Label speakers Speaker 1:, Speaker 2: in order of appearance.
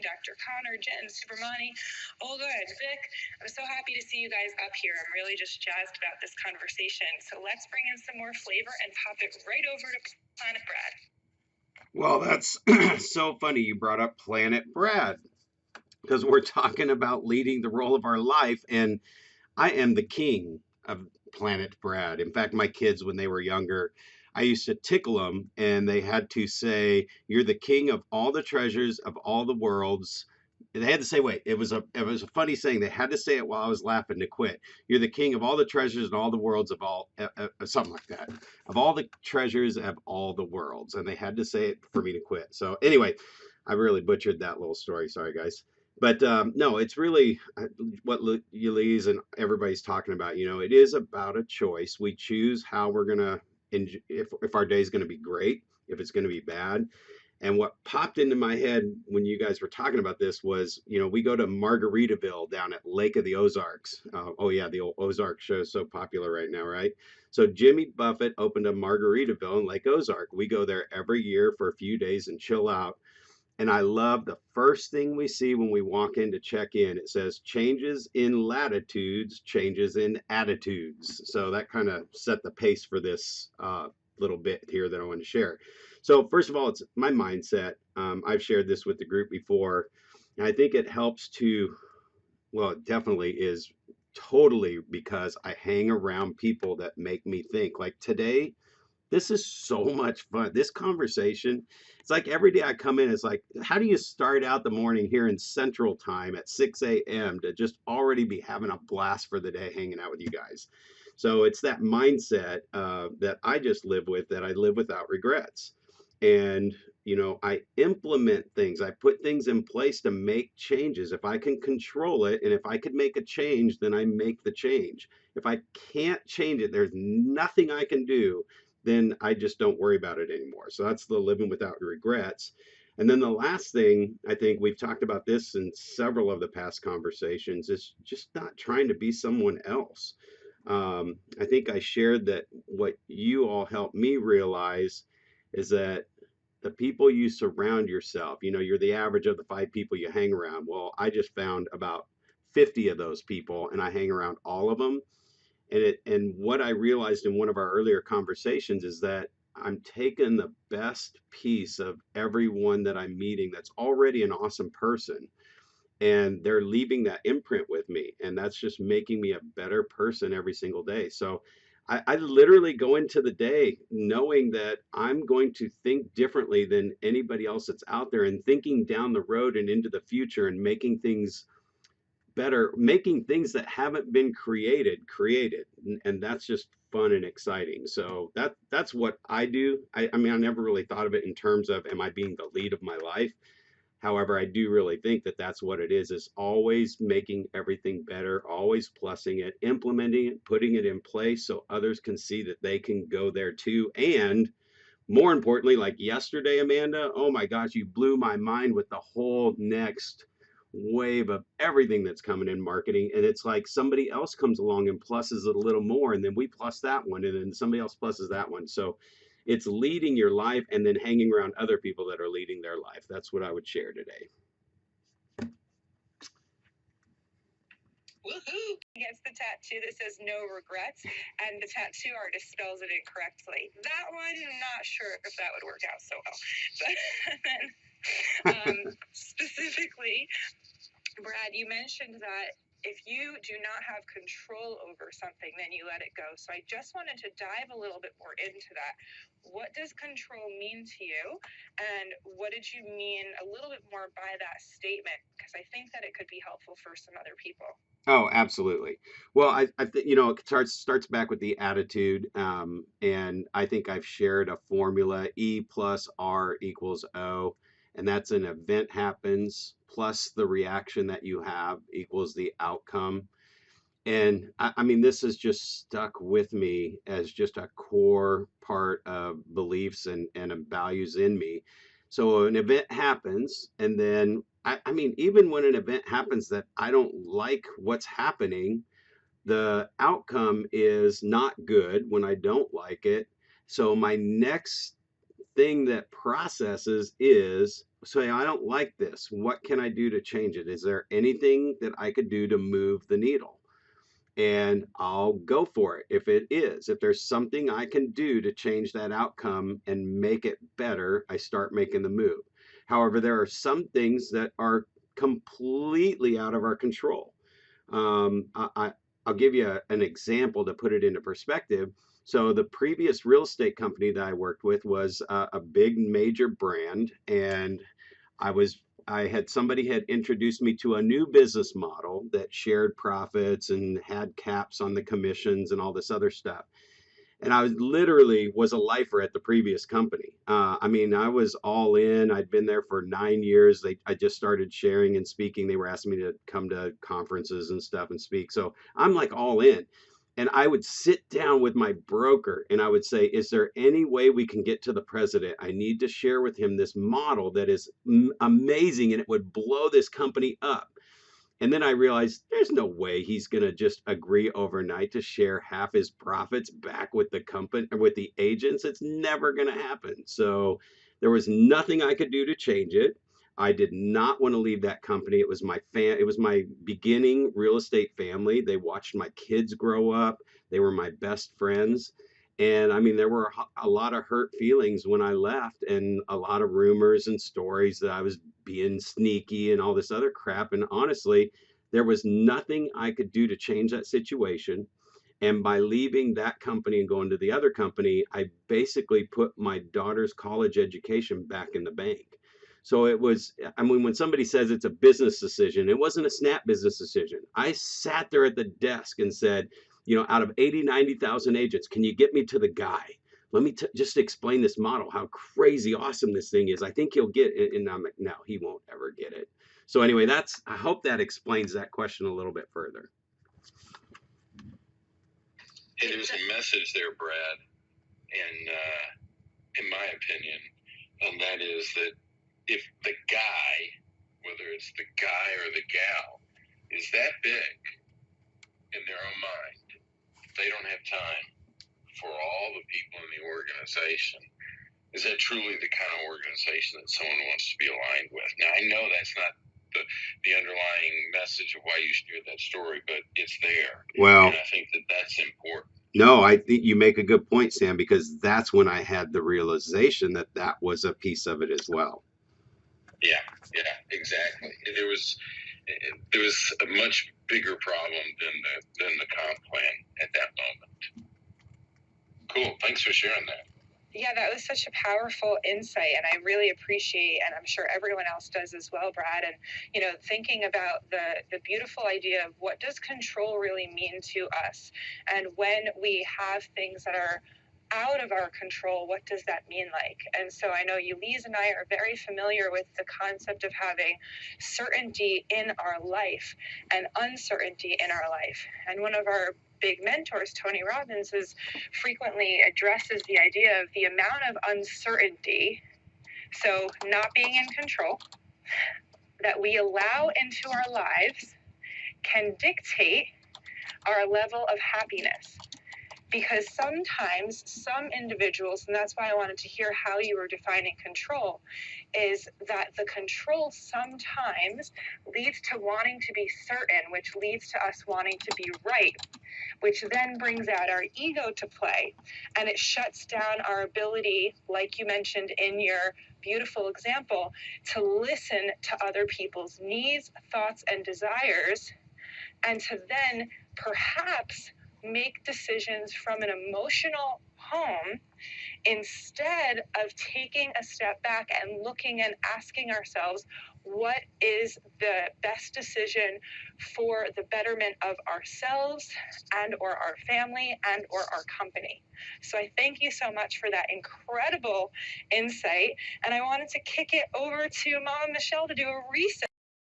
Speaker 1: Dr. Connor, Jen, Supermani, Olga, and Vic. I'm so happy to see you guys up here. I'm really just jazzed about this conversation. So let's bring in some more flavor and pop it right over to Planet Brad.
Speaker 2: Well, that's so funny you brought up Planet Brad, because we're talking about leading the role of our life, and I am the king of Planet Brad. In fact, my kids, when they were younger, I used to tickle them, and they had to say, "You're the king of all the treasures of all the worlds." They had to say, wait, it was a funny saying. They had to say it while I was laughing to quit. "You're the king of all the treasures and all the worlds of all," something like that. "Of all the treasures of all the worlds," and they had to say it for me to quit. So anyway, I really butchered that little story. Sorry, guys. But no, it's really what Elise and everybody's talking about. It is about a choice. We choose how we're gonna, if our day is gonna be great, if it's gonna be bad. And what popped into my head when you guys were talking about this was, we go to Margaritaville down at Lake of the Ozarks. Oh yeah, the old Ozark show is so popular right now, right? So Jimmy Buffett opened a Margaritaville in Lake Ozark. We go there every year for a few days and chill out. And I love the first thing we see when we walk in to check in. It says changes in latitudes, changes in attitudes. So that kind of set the pace for this little bit here that I want to share. So first of all, it's my mindset. I've shared this with the group before. And I think it helps to, well, it definitely is totally because I hang around people that make me think. Like today, this is so much fun. This conversation, it's like every day I come in, it's like, how do you start out the morning here in Central Time at 6 a.m. to just already be having a blast for the day hanging out with you guys? So it's that mindset that I just live with, that I live without regrets. And, I implement things, I put things in place to make changes. If I can control it and if I could make a change, then I make the change. If I can't change it, there's nothing I can do, then I just don't worry about it anymore. So that's the living without regrets. And then the last thing, I think we've talked about this in several of the past conversations, is just not trying to be someone else. I think I shared that what you all helped me realize is that the people you surround yourself, you're the average of the 5 people you hang around. Well, I just found about 50 of those people, and I hang around all of them. And what I realized in one of our earlier conversations is that I'm taking the best piece of everyone that I'm meeting that's already an awesome person, and they're leaving that imprint with me, and that's just making me a better person every single day. So I literally go into the day knowing that I'm going to think differently than anybody else that's out there, and thinking down the road and into the future, and making things better, making things that haven't been created. And that's just fun and exciting. So that's what I do. I mean, I never really thought of it in terms of, am I being the lead of my life? However, I do really think that that's what it is always making everything better, always plussing it, implementing it, putting it in place so others can see that they can go there too. And more importantly, like yesterday, Amanda, oh my gosh, you blew my mind with the whole next wave of everything that's coming in marketing. And it's like somebody else comes along and pluses it a little more, and then we plus that one, and then somebody else pluses that one. So it's leading your life and then hanging around other people that are leading their life. That's what I would share today.
Speaker 1: Woohoo! Gets the tattoo that says no regrets, and the tattoo artist spells it incorrectly. That one, I'm not sure if that would work out so well. But then, specifically, Brad, you mentioned that if you do not have control over something, then you let it go. So I just wanted to dive a little bit more into that. What does control mean to you? And what did you mean a little bit more by that statement? Because I think that it could be helpful for some other people.
Speaker 2: Oh, absolutely. Well, I think, it starts back with the attitude. And I think I've shared a formula: E plus R equals O. And that's an event happens plus the reaction that you have equals the outcome. And I mean, this has just stuck with me as just a core part of beliefs and values in me. So an event happens, and then I mean, even when an event happens that I don't like what's happening, the outcome is not good when I don't like it. So my next thing that processes is, say, I don't like this. What can I do to change it? Is there anything that I could do to move the needle? And I'll go for it if it is. If there's something I can do to change that outcome and make it better, I start making the move. However, there are some things that are completely out of our control. I'll give you an example to put it into perspective. So the previous real estate company that I worked with was a big major brand, and I had somebody had introduced me to a new business model that shared profits and had caps on the commissions and all this other stuff. And I was literally was a lifer at the previous company. I mean, I was all in. I'd been there for 9 years. I just started sharing and speaking. They were asking me to come to conferences and stuff and speak. So I'm like all in. And I would sit down with my broker and I would say, is there any way we can get to the president? I need to share with him this model that is amazing and it would blow this company up. And then I realized there's no way he's going to just agree overnight to share half his profits back with the company or with the agents. It's never going to happen. So there was nothing I could do to change it. I did not want to leave that company. It was my beginning real estate family. They watched my kids grow up. They were my best friends. And I mean, there were a lot of hurt feelings when I left, and a lot of rumors and stories that I was being sneaky and all this other crap. And honestly, there was nothing I could do to change that situation. And by leaving that company and going to the other company, I basically put my daughter's college education back in the bank. So it was, I mean, when somebody says it's a business decision, it wasn't a snap business decision. I sat there at the desk and said, out of 80, 90,000 agents, can you get me to the guy? Let me just explain this model, how crazy awesome this thing is. I think he'll get it. And I'm like, no, he won't ever get it. So anyway, I hope that explains that question a little bit further.
Speaker 3: Hey, there's a message there, Brad, and in my opinion, and that is that if the guy, whether it's the guy or the gal, is that big in their own mind, they don't have time for all the people in the organization. Is that truly the kind of organization that someone wants to be aligned with? Now, I know that's not the underlying message of why you shared that story, but it's there.
Speaker 2: Well,
Speaker 3: and I think that that's important.
Speaker 2: No, I think you make a good point, Sam, because that's when I had the realization that that was a piece of it as well.
Speaker 3: Yeah, exactly. There was a much bigger problem than the comp plan at that moment. Cool. Thanks for sharing that.
Speaker 1: Yeah, that was such a powerful insight, and I really appreciate, and I'm sure everyone else does as well, Brad, and, thinking about the beautiful idea of what does control really mean to us, and when we have things that are out of our control, what does that mean like? And so I know Elise and I are very familiar with the concept of having certainty in our life and uncertainty in our life. And one of our big mentors, Tony Robbins, frequently addresses the idea of the amount of uncertainty, so not being in control, that we allow into our lives can dictate our level of happiness. Because sometimes some individuals, and that's why I wanted to hear how you were defining control, is that the control sometimes leads to wanting to be certain, which leads to us wanting to be right, which then brings out our ego to play. And it shuts down our ability, like you mentioned in your beautiful example, to listen to other people's needs, thoughts, and desires, and to then perhaps make decisions from an emotional home instead of taking a step back and looking and asking ourselves, what is the best decision for the betterment of ourselves and or our family and or our company? So I thank you so much for that incredible insight. And I wanted to kick it over to Mama Michelle to do a reset.